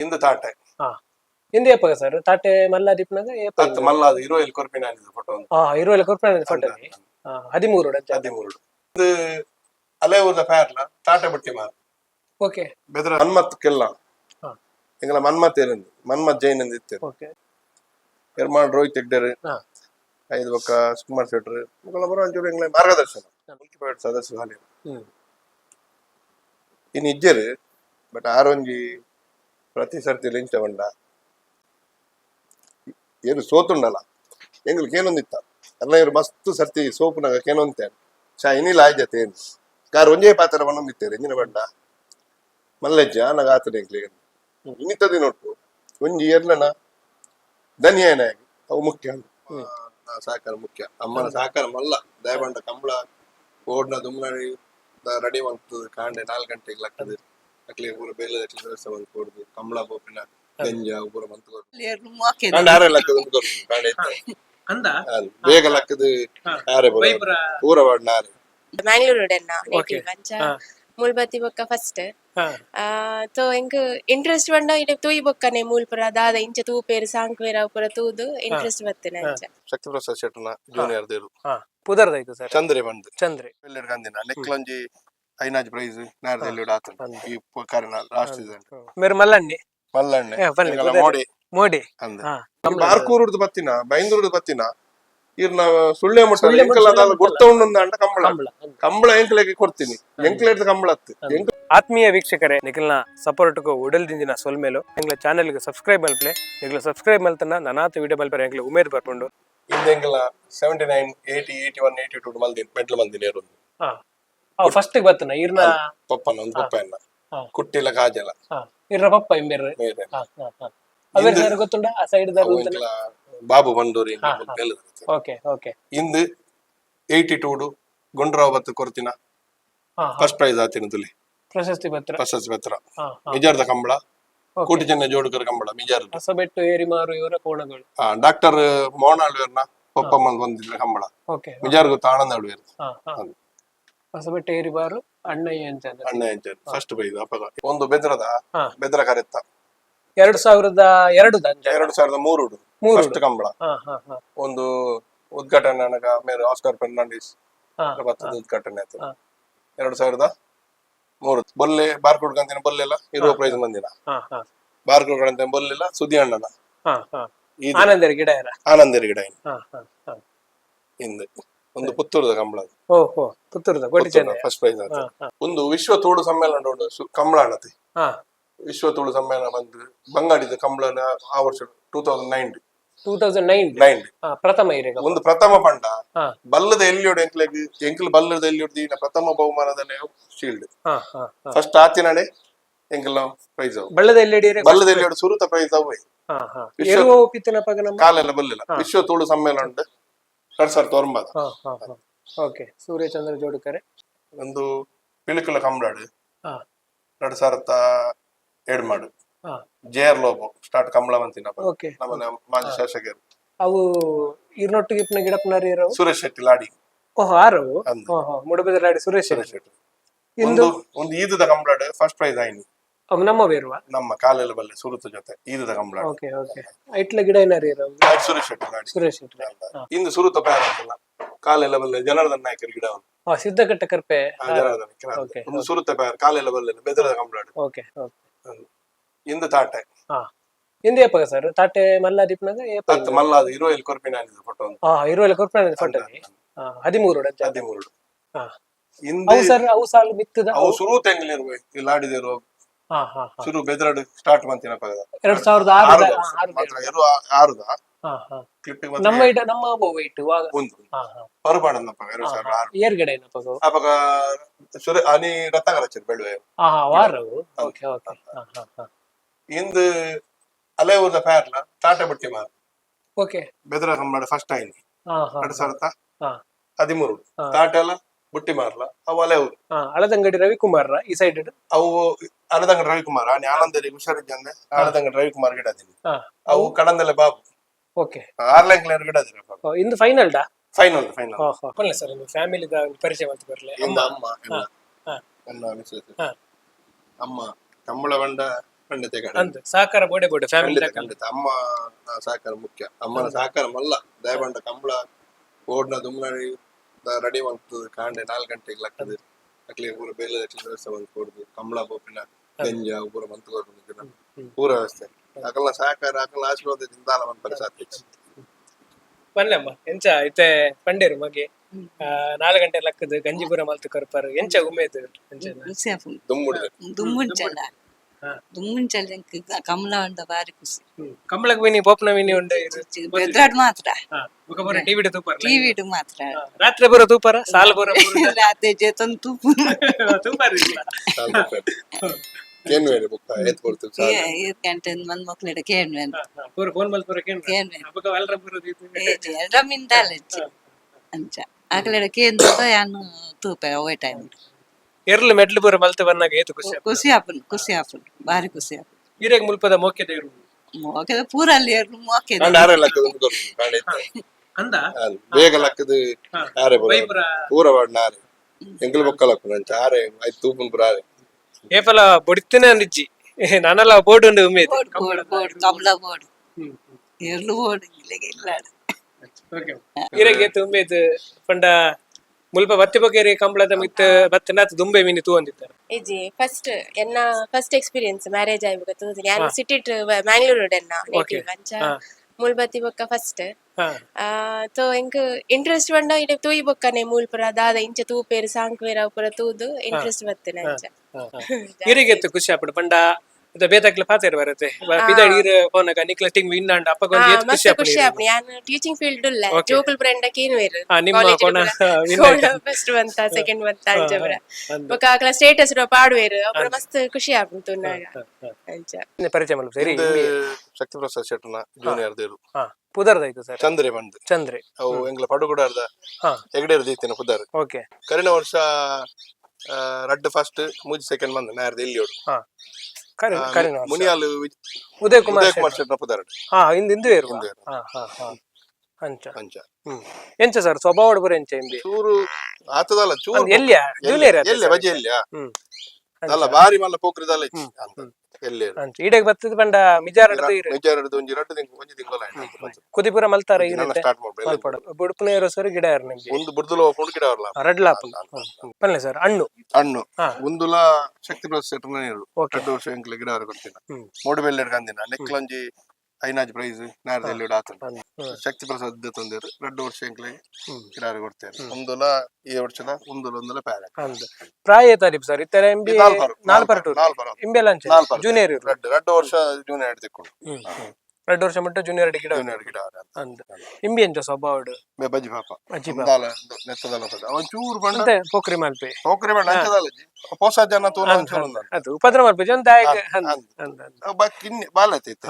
ಇಂದು ತಾಟೆ ಇಂದು ಏಪಗ sir ತಾಟೆ ಮಲ್ಲಾದಿ ಮಲ್ಲಾದ ಇರುವೆಲ್ ಕೊರ್ಪಿನ photo ಇರುವೆಲ್ ಕೊರ್ಪಿನ photo 13 ಇದು ಅಲೆ ಊರ್ದ ಪ್ಯಾರ್ಲ ತಾಟೆ ಬಟ್ಟಿ ಮಾರ ಓಕೆ ಬೆದ್ರ ಮನ್ಮತ್ ಕೆಲ್ಲ ಎಂಗಲ ಮನ್ಮತ್ ಏನಿಂದು ಮನ್ಮತ್ ಜೈನ್ ಎಂದು ಇತ್ತು ಎರ್ಮಾಡ್ ರೋಹಿತ್ ಹೆಗ್ಡೆರ್ ಐದು ಬೊಕ್ಕ ಸುಕುಮಾರ್ ಶೆಟ್ರ್ ಮುಖಲ ಬರೋ ಒಂಚೂರು ಎಂಗ್ಲ ಮಾರ್ಗದರ್ಶನ ಮುನ್ಸಿಪಾಲಿಟಿ ಸದಸ್ಯ ಹಾಲಿ ಇನ್ನು ಇಜ್ಜರು ಬಟ್ ಆರೊಂಜಿ ಪ್ರತಿ ಸರ್ತಿ ಲಿಂಚ ಬಂಡ ಏನು ಸೋತುಂಡಲ್ಲ ಎಂಗ್ಲಿಗೆ ಏನೊಂದಿತ್ತ ಎಲ್ಲ ಇವರು ಮಸ್ತ್ ಸರ್ತಿ ಸೋಪುನಾಗ ಕೇನೊಂತೇನೆ ಚಾ ಇನ್ನಿಲ್ಲ ಆಯ್ತೈತೆ ಏನು ಕಾರ್ ಒಂಜೇ ಪಾತ್ರ ಬಂದಿತ್ತೇವೆ ಎಂಜಿನ ಬಂಡ ಮಲ್ಲೆಜ್ಜ ನಾಗ ಆತನ ಎಂಗ್ಲಿಗೆ ಇನ್ನಿತ್ತದಿ ನೋಡ್ತು ಒಂಜಿ ಎರ್ಲನ ಧನ್ಯನಾಗಿ ಅವು ಮುಖ್ಯ ಸಹಕಾರ ಮುಖ್ಯ ಅಮ್ಮನ ಸಹಕಾರ ಮಲ್ಲ ದಯಬಂಡ ಕಂಬಳ ಓಡ್ನ ದುಮ್ನಾಡಿ ರೆಡಿ ಮಾಡ್ತದೆ ಕಾಂಡೆ 4 ಗಂಟೆಗೆ ಲಕ್ಕದು ಅಕ್ಲಿಗೆ ಪೂರ ಬೇಲೆ ವ್ಯವಸ್ಥೆ ಮಾಡಿ ಕೊಡುದು ಕಂಬಳ ಬೋಪಿನ ಗಂಜ ಪೂರ ಮಂತು ಬೇಗ ಲಕ್ಕದು ಯಾರೇ ಪೂರ ನಾರೇ ಮ್ಯಾಂಗ್ಳೂರ್ ಮೂಲ್ಬತ್ತಿ ಬೊಕ್ಕ ಫಸ್ಟ್ ತೋ ಎಂಕ್ ಇಂಟ್ರೆಸ್ಟ್ ಬಂಡ ಇಡೆ ತೂಯಿ ಬೊಕ್ಕನೆ ಮೂಲ್ ಪುರ ದಾದ ಇಂಚ ತೂಪೇರು ಸಾಂಕ್ವೇರ ಪುರ ತೂದು ಇಂಟ್ರೆಸ್ಟ್ ಬರ್ತೇನೆ ಅಂಚ ಶಕ್ತಿ ಪ್ರಸಾದ್ ಶೆಟ್ಟನ ಜೂನಿಯರ್ ದೇರು ಪುದರ್ದಾಯ್ತು ಸರ್ ಚಂದ್ರೆ ಬಂದು ಚಂದ್ರೆ ಎಲ್ಲೆಡ್ ಗಂದಿನ ನೆಕ್ಲೊಂಜಿ ಐನಾಜ್ ಪ್ರೈಸ್ ನಾರ್ದ ಎಲ್ಲೆಡ್ ಆತ ಈ ಕಾರಣ ಲಾಸ್ಟ್ ಮೇರೆ ಮಲ್ಲಣ್ಣೆ ಮೋಡಿ ಮೋಡಿ ಅಂದ ಬಾರ್ಕೂರುಡ್ದು ಬತ್ತಿನ ಬೈಂದೂರುಡ್ದು ಬತ್ತಿನ ಇರ್ನ ಸುಳ್ಳೆ ಮುಟ್ಟ ಎಂಕಲ ಗೊತ್ತುಂಡ ಕಂಬಳ ಎಂಕ್ಲೆಗೆ ಕೊಡ್ತೀನಿ ಎಂಕ್ಲೆಡ್ ಕಂಬಳ ಆತ್ಮೀಯ ವೀಕ್ಷಕರೇ ನಿಖಿಲ್ನ ಸಪೋರ್ಟ್ ಉಡಲ್ದಿಂದಿನ ಸೊಲ್ಮೇಲು ಎಂಗ್ಲ ಚಾನೆಲ್ ಗೆ ಸಬ್ಸ್ಕ್ರೈಬ್ ಮಲ್ಪಲೆ ಎಂಗ್ಲ ಸಬ್ಸ್ಕ್ರೈಬ್ ಮಲ್ತನ ನನಾತ ವಿಡಿಯೋ ಮಲ್ಪರೆ ಎಂಗ್ಲ ಉಮೇದ್ ಬರ್ಪುಂಡು ಇಂದೆಂಗ್ಲ 79 80 81 82 ಮಲ್ದಿನ ಮೆಟ್ಲು ಮಲ್ದಿನ ಏರುಂದು ಫಸ್ಟ್ ಗೆ ಬತ್ತನ ಇರ್ನ ಪಪ್ಪನ ಒಂದು ಪಪ್ಪನ ಕುಟ್ಟಿಲ ಕಾಜಲ ಇರ್ನ ಪಪ್ಪ ಇಂಬೇರೆ ಅವರ ಸರ್ ಗೊತ್ತುಂಡ ಆ ಸೈಡ್ ದ ಬಾಬು ಬಂಡೂರಿ ಓಕೆ ಓಕೆ ಇಂದು 82 ಗುಂಡ್ರಾವ್ ಬತ್ತು ಕೊರ್ತಿನ ಫಸ್ಟ್ ಪ್ರೈಸ್ ಆತಿನ ತುಲಿ ಪ್ರಶಸ್ತಿ ಪತ್ರ ಮಿಜಾರ್ದ ಕಂಬಳ ಕೋಟಿ ಚೆನ್ನ ಜೋಡುಕರ ಕಂಬಳ ಮಿಜಾರ್ ಹೊಸಬೆಟ್ಟು ಏರಿಮಾರು ಇವರ ಕೋಣಗಳು ಡಾಕ್ಟರ್ ಮೋಹನಾಳ್ ಇವ್ರನ್ನ ಪಪ್ಪಮ್ಮ ಬಂದಿದ್ರ ಕಂಬಳ ಮಿಜಾರ್ ಗೊತ್ತ ಆನಂದ ಆಳ್ವೇರ್ ಹೊಸಬೆಟ್ಟು ಏರಿಮಾರು ಅಣ್ಣಯ್ಯ ಅಂಚನ್ ಫಸ್ಟ್ ಪ್ರೈಸ್ ಅಪಗ ಒಂದು ಬೆದ್ರ ಕರೆತ್ತ 2002 ಫಸ್ಟ್ ಕಂಬಳ ಒಂದು ಉದ್ಘಾಟನೆ ನನಗ ಮೇರೆ ಆಸ್ಕರ್ ಫೆರ್ನಾಂಡಿಸ್ ಉದ್ಘಾಟನೆ ಆಯ್ತು 2003 ಬೊಲ್ಲೆ ಬಾರ್ಕೋಡ್ ಗಂತಿನ ಬೊಲ್ಲೆಲ್ಲ ಇರುವ ಪ್ರೈಸ್ ಮಂದಿನ ಬಾರ್ಕೋಡ್ ಗಂತಿನ ಬೊಲ್ಲೆಲ್ಲ ಸುದ್ದಿ ಅಣ್ಣನ ಆನಂದರಿ ಗಿಡ ಇಂದು ಒಂದು ಪುತ್ತೂರದ ಕಂಬಳ ಫಸ್ಟ್ ಪ್ರೈಸ್ ಆಯ್ತು ಒಂದು ವಿಶ್ವ ತೋಡು ಸಮ್ಮೇಳನ ಕಂಬಳ ಅಣ್ಣತಿ ವಿಶ್ವ ತುಳು ಸಮ್ಮೇಳನ ಬಂದು ಬಂಗಾಡಿದ ಕಂಬಳನ ಆ ವರ್ಷ 2009 ಪ್ರಥಮ ಒಂದು ಪ್ರಥಮ ಪಂಡ ಬಲ್ಲದ ಎಲ್ಲಿಯೋಡು ಎಂಕ್ಲು ಬಲ್ಲದ ಎಲ್ಲಿಯೋಡು ಪ್ರಥಮ ಬಹುಮಾನದಲ್ಲಿ ಶೀಲ್ಡ್ ಫಸ್ಟ್ ಆತಿನಡೆ ಎಂಕ್ಲ ಪ್ರೈಸ್ ಬಲ್ಲದ ಎಲ್ಲಿಯೋಡು ಸುರುತ ಪ್ರೈಸ್ ಅವೇ ಕಾಲೆಲ್ಲ ಬಲ್ಲಿಲ್ಲ ವಿಶ್ವ ತುಳು ಸಮ್ಮೇಳನ ಉಂಟು 2009 ಸೂರ್ಯಚಂದ್ರ ಜೋಡುಕರೆ ಒಂದು ಪಿಳುಕುಲ ಕಂಬಳಾಡು 2002 ಮಾಡು ಜೇರ್ ಲೋಬೋ ಸ್ಟಾರ್ಟ್ ಕಂಬಳ ಮಂತಿನ ನಮ್ಮನೆ ಮಾಜಿ ಶಾಸಕರು ಅವು ಇರ್ನೊಟ್ಟಿಗೆ ಇಪ್ಪನ ಗಿಡಪ್ಪನರಿ ಸುರೇಶ್ ಶೆಟ್ಟಿ ಲಾಡಿ ಮುಡಬೆದ ಲಾಡಿ ಸುರೇಶ್ ಶೆಟ್ಟಿ ಒಂದು ಈದದ ಕಂಬಳಾಡು ಫಸ್ಟ್ ಪ್ರೈಸ್ ಆಯ್ನಿ ನಮ್ಮ ಬೇರುವ ನಮ್ಮ ಕಾಲೆಲ್ಲ ಬಲ್ಲೆ ಸುರುತ ಜೊತೆ ಈದದ ಕಂಬಳ ಐಟ್ಲ ಗಿಡ ಏನಾರಿ ಸುರೇಶ್ ಶೆಟ್ಟಿ ಲಾಡಿ ಇಂದು ಸುರುತ ಪ್ಯಾರ ಅಂತಲ್ಲ ಕಾಲೆಲ್ಲ ಬಲ್ಲೆ ಜನಾರ್ದನ್ ನಾಯಕರ ಗಿಡ ಸಿದ್ಧಘಟ್ಟ ಕರ್ಪೆ ಒಂದು ಸುರುತ ಪ್ಯಾರ ಕಾಲೆಲ್ಲ ಬಲ್ಲೆ ಬೆದರದ ಕಂಬಳಾಡು ಇಂದು ತಾಟೆ ಇಂದು ಏಪಗ ಸರ್ ತಾಟೆ ಮಲ್ಲಾದಿಪ್ನಾಗ ಮಲ್ಲಾದ ಇರುವೆಲ್ ಕೊರ್ಪಿನ ಫೋಟೋ ಇರುವೆಲ್ ಕೊರ್ಪಿನ ಫೋಟೋ 13 ಅವು ಸಾಲು ಮಿತ್ತದ ಅವು ಶುರು ತೆಂಗ್ಲಿರುವ ಲಾಡಿದಿರು ಶುರು ಬೆದರಡು ಸ್ಟಾರ್ಟ್ ಮಂತಿನ 2006 ನಮ್ಮ ವೈಟ್ ಹೊರಬಾಡಪ್ಪ ಏರ್ಗಡೆ ಅವಾಗ ಅನಿ ರತ್ನಗರ ಬೆಳುವೆ ಇಂದು ಅಲೆ ಊರ್ದ ಪ್ಯಾರ್ಲ ತಾಟೆ ಬಟ್ಟಿ ಮಾರ ಬೆದರ ಕಂಬಳ ಫಸ್ಟ್ ಆಯ್ನಿ 2013 ತಾಟೆ ಎಲ್ಲ ಬುಟ್ಟಿ ಮಾರ್ಲ ಅವು ಅಲೆ ಊರು ಅಳದಂಗಡಿ ರವಿಕುಮಾರ್ ಈ ಸೈಡ್ ಅವು ಅಳದಂಗಡಿ ರವಿಕುಮಾರ್ ಆನಂದರಿ ಹುಷಾರಿದ್ದಂಗೆ ಅಳದಂಗಡಿ ರವಿಕುಮಾರ್ ಗಿಡದಿನಿ ಅವು ಕಡಂದಲೆ ಬಾಬು ಆರ್ಲೆಂಗ್ಲರ್ ಗಿಡದಿರ ಇಂದು ಫೈನಲ್ ಸರ್ ಫ್ಯಾಮಿಲಿ ಪರಿಚಯ ಮಾಡ್ತಾ ಬರಲಿ ಅಮ್ಮ ಕಂಬಳ ಬಂಡ ಖಂಡಿತ ಅಂದ್ ಸಹಕಾರ ಬೋಡೆ ಬೋಡೆ ಫ್ಯಾಮಿಲಿ ಖಂಡಿತ ಖಂಡಿತ ಅಮ್ಮ ಸಹಕಾರ ಮುಖ್ಯ. ಅಮ್ಮನ ಸಹಕಾರ ಮಲ್ಲ ದಯಬಂಡ ಕಂಬಳ ಓಡ್ನ ದುಮ್ನಾಡಿ ರೆಡಿ ಮಾಡ್ತದೆ ಕಾಂಡೆ 4 ಗಂಟೆಗೆ ಲಕ್ಕದು ಅಕ್ಲಿಗೆ ಪೂರ ಬೇಲೆ ವ್ಯವಸ್ಥೆ ಬಂದು ಕೊಡುದು ಕಂಬಳ ಬೋಪಿನ ಗಂಜ ಪೂರ ಮಂತು ಕೊಡುದು ಪೂರ ವ್ಯವಸ್ಥೆ ಅಕಲ್ನ ಸಹಕಾರ ಅಕಲ್ನ ಆಶೀರ್ವಾದದಿಂದ ದಾಲ ಮನ್ಪರೆ ಸಾಧ್ಯ. ಪನ್ನೆಮ್ಮ ಎಂಚ ಇತ್ತೆ ಪಂಡೇರು ಮಗೆ 4 ಗಂಟೆ ಲಕ್ಕದು ಗಂಜಿಪುರ ಮಲ್ತು ಕರ್ಪಾರು ಎಂಚ ಉಮೇದು ದುಮ್ಮುಡಿದೆ ದುಮ್ಮುಂಚಲ್ ಕಮಲ ಉಂಡ ಬಾರಿ ಖುಷಿ. ಕಂಬಳಕ್ಕೆ ವಿನಿ ಪೋಪ್ನ ವಿನಿ ಉಂಡೆ ಬೆದ್ರಾಡ್ ಮಾತ್ರ ಟಿವಿ ತೂಪಾರ ಟಿವಿಡು ಮಾತ್ರ ರಾತ್ರಿ ಬರೋ ತೂಪಾರ ಸಾಲ್ ಬರೋ ರಾತ್ರಿ ಜೇತನ್ ತೂಪು ತೂಪಾರ ಕೇನ್ವೇರಿ ಬುಕ್ಕ ಏತ್ ಕೊಡ್ತೀವಿ ಗಂಟೆ ಮಂದ್ ಮಕ್ಳಿಡ ಕೇಳ್ವೇನ್ ಪೂರ ಫೋನ್ ಮಲ್ ಪೂರ ಕೇಳ್ವೇನ್ ಅಪ್ಪಗ ಅಲ್ರ ಬರೋದು ಎಲ್ರ ಮಿಂದಾಲೆಚ್ಚ ಅಂಚ ಆಕಲೆಡ ಕೇಂದ್ರ ಯಾನು ತೂಪೆ ಓಯ್ ಟೈಮ್ ಎರ್ಲು ಮೆಡ್ಲು ಪೂರ ಮಲ್ತು ಬಂದಾಗ ಏತು ಖುಷಿ ಆಪನ್ ಬಾರಿ ಖುಷಿ ಆಪನ್ ಇರೆಗ್ ಮುಲ್ಪದ ಮೋಕೆದ ಇರು ಮೋಕೆದ ಪೂರ ಅಲ್ಲಿ ಎರ್ಲು ಮೋಕೆದ ಆರೆ ಲಕ್ಕದ ಅಂದ ಬೇಗ ಲಕ್ಕದ ಆರೆ ಪೂರ ನಾರೆ ಎಂಕಲ್ ಬೊಕ್ಕಲಕ್ಕ ನಂಚ ಆರೆ ಐದು ತೂಪನ್ ಪುರ ಆರೆ ಏಪಲ ಬೊಡಿತೇನೆ ಅಂದಿಜ್ಜಿ ನಾನೆಲ್ಲ ಬೋರ್ಡ್ ಉಂಡು ಉಮೇದು ಕಮಲ ಬೋರ್ಡ್ ಎರ್ಲು ಬೋರ್ಡ್ ಇಲ್ಲಿಗೆ ಇಲ್ಲಾಡ ಇರೆಗೆ ಉಮೇದು ಪಂಡ ಮುಲ್ಪ ಬತ್ತಿ ಬಗೆರೆ ಕಂಬಳದ ಮಿತ್ ಬತ್ತಿನಾತ್ ದುಂಬೆ ಮಿನಿ ತೂ ಅಂದಿದ್ದಾರೆ ಇಜಿ ಫಸ್ಟ್ ಎಕ್ಸ್ಪೀರಿಯನ್ಸ್ ಮ್ಯಾರೇಜ್ ಆಯ್ಬೇಕು ತೂದಿನಿ ಯಾನ್ ಸಿಟಿ ಮ್ಯಾಂಗ್ಳೂರ್ ಡೆನ್ನ ನೇಟಿವ್ ಅಂಚ ಮೂಲ್ ಬತ್ತಿ ಬೊಕ್ಕ ಫಸ್ಟ್ ತೋ ಎಂಕ್ ಇಂಟ್ರೆಸ್ಟ್ ಬಂಡ ಇಡೆ ತೂಯಿ ಬೊಕ್ಕನೆ ಮೂಲ್ ಪುರ ದಾದ ಇಂಚ ತೂಪೇರು ಸಾಂಕ್ವೇರ ಪುರ ತೂದು ಇಂಟ್ರೆಸ್ಟ್ ಬತ್ತನೆ ಅಂಚ ಇರೆಗೆ ಖುಷಿ ಆಪಡು ಪಂಡ ಇದ ಬೇತಕ್ಲ ಪಾತೆರ್ ಬರತೆ ಪಿದ ಈರ ಫೋನಗ ನಿಕ್ಲ ಟಿಂಗ್ ವಿನ್ ಅಂಡ ಅಪ್ಪ ಗೊಂಜಿ ಖುಷಿ ಆಪಡು ಯಾನ್ ಟೀಚಿಂಗ್ ಫೀಲ್ಡ್ ಉಲ್ಲ ಜೋಕುಲ್ ಫ್ರೆಂಡ್ ಕೇನ್ವೇರ್ ನಿಮ್ಮ ಕೋಣ ಫಸ್ಟ್ ಬಂತ ಸೆಕೆಂಡ್ ಬಂತ ಅಂಜಬ್ರ ಬೊಕ ಆಕಲ ಸ್ಟೇಟಸ್ ರೋ ಪಾಡುವೇರು ಅಪ್ರ ಮಸ್ತ್ ಖುಷಿ ಆಪುಂತು ನಾಗ ಅಂಚ ಪರಿಚಯ ಮಲ್ಪ ಸರಿ ಶಕ್ತಿ ಪ್ರಸಾದ್ ಶೆಟ್ಟನ ಜೂನಿಯರ್ ದೇರು ಪುದರ್ದಾಯ್ತು ಸರ್ ಚಂದ್ರೆ ಬಂದು ಚಂದ್ರೆ ಅವು ಎಂಗ್ಲ ಪಡುಗುಡಾರ್ದ ಎಗಡೇರು ದೀತಿನ ಪುದರ್ ಓಕೆ ಕರಿನ ವರ್ಷ ರಡ್ಡ್ ಫಸ್ಟ್ ಮೂಜಿ ಸೆಕೆಂಡ್ ಬಂದ ನಾರ್ದ ಇಲ್ಲಿಯೋಡು ಮುನಿಯಾಲು ಉದಯ್ ಕುಮಾರ್ ಶೆಟ್ಟನ ಪುದರ್ ಇಂದು ಅಂಚ ಅಂಚ ಎಂಚ ಸರ್ ಸ್ವಭಾವ ಬರ ಎಂಚ ಎಂಬಿ ಚೂರು ಆತದಲ್ಲ ಚೂರು ಎಲ್ಲಿಯ ಜೂನಿಯರ್ ಎಲ್ಲಿ ಬಜಿ ಎಲ್ಲಿಯ ಅಲ್ಲ ಬಾರಿ ಮಲ್ಲ ಪೋಕ್ರಿದಲ್ಲ ಎಲ್ಲಿ ಈಡೆಗ್ ಬತ್ತದ ಬಂಡ ಮಿಜಾರಡ್ದು ಒಂಜಿ ರಡ್ಡು ಒಂಜಿ ತಿಂಗಳ ಕುದಿಪುರ ಮಲ್ತಾರ ಸ್ಟಾರ್ಟ್ ಮಾಡ್ಬೇಕು ಬುಡುಪುನೇರು ಸರ್ ಗಿಡ ನಿಮ್ಗೆ ಒಂದು ಬುಡ್ದುಲ ಹೋಗ್ಕೊಂಡು ಗಿಡ ಅವರ್ಲ ರಡ್ಲಾಪ ಪನ್ಲೆ ಸರ್ ಹಣ್ಣು ಒಂದುಲ ಶಕ್ತಿ ಪ್ರಸಾದ್ ನೀರು 2 ವರ್ಷ ಎಂಕ್ಲೆ ಗಿಡ ಅವರ ಕೊಡ್ತೀನಿ ಮೂಡು ಬೆಲ್ಲೆಡ್ ಕಂದಿನ ನೆಕ್ಲಂಜಿ ಐನಾಜ್ ಪ್ರೈಸ್ ನಾರ್ದಲ್ಲಿ ಆತಂಡ ಶಕ್ತಿ ಪ್ರಸಾದ್ ತಂದಿರು 2 ವರ್ಷ ಎಂಕ್ಲೆ ಗಿಡ ಅವರ ಕೊಡ್ತೇನೆ ಒಂದುಲ ಈ ವರ್ಷದ ಒಂದುಲ ಪ್ಯಾರ ಪ್ರಾಯ ತಾರೀಫ್ ಸರ್ ಇತ್ತರ ಎಂಬಿ ನಾಲ್ಪರಟು ಇಂಬೆಲಂಚ ಜೂನಿಯರ್ 2 ವರ್ಷ ಜೂನಿಯರ್ ಹಿಡ್ಕೊಂಡು 2 ವರ್ಷ ಮಟ್ಟ ಜೂನಿಯರ್ ಗಿಡ ಅಂದ ಇಂಬಿ ಎಂಚ ಸ್ವಭಾವ ಬಜ್ಜಿ ಪಾಪ ನೆತ್ತದಲ್ಲ ಒಂಚೂರು ಬಂಡ ಪೋಕ್ರಿ ಮಲ್ಪೆ ಬಂಡ ಅಂಚದಲ್ಲ ಹೊಸ ಜನ ತೋನ ಅದು ಉಪದ್ರ ಮಲ್ಪೆ ಜನ ದಾಯಕ ಕಿನ್ನಿ ಬಾಲತೈತೆ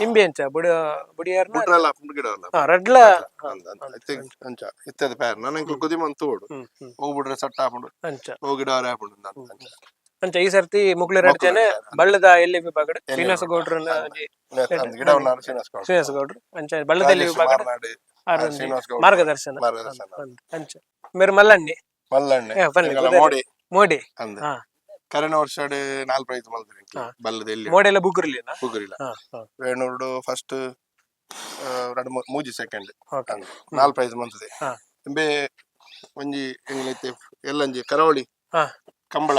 ಇಂಬಿ ಎಂಚ ಬುಡಿಯಾರ್ ಬುಡ್ರಲ್ಲ ಗಿಡ ರಡ್ಲ ಅಂಚ ಇತ್ತದ ಪ್ಯಾರ್ ನನಗೆ ಕುದಿ ಮಂತು ಓಡು ಹೋಗ್ಬಿಡ್ರೆ ಸಟ್ಟ ಹಾಕೊಂಡು ಅಂಚ ಹೋಗಿಡ ಅವರೇ ಹಾಕೊಂಡು ಅಂಚ ಈ ಸರ್ತಿ ಮುಗ್ಲಿ ರಡ್ ಜನ ಬಳ್ಳದ ಎಲ್ಲಿ ವಿಭಾಗ ಶ್ರೀನಿವಾಸ ಗೌಡ್ರ ಶ್ರೀನಿವಾಸ ಗೌಡ್ರು ಅಂಚ ಬಳ್ಳದಲ್ಲಿ ವಿಭಾಗ ಮಾರ್ಗದರ್ಶನ ಅಂಚ ಮೇರೆ ಮಲ್ಲಣ್ಣಿ ಮೋಡಿ ಕರೆನ ವರ್ಷ 4 ಪ್ರೈಸ್ ಮಲ್ದ್ರಿ ಬಲ್ಲದಲ್ಲಿ ಮೋಡಿ ಎಲ್ಲ ಬುಗುರ್ಲಿನ ವೇಣೂರ್ಡು ಫಸ್ಟ್ ಮೂಜಿ ಸೆಕೆಂಡ್ 4 ಪ್ರೈಸ್ ಮಂತದೆ ಎಂಬೆ ಒಂಜಿ ಎಂಗ್ಲೈತೆ ಎಲ್ಲಂಜಿ ಕರಾವಳಿ ಕಂಬಳ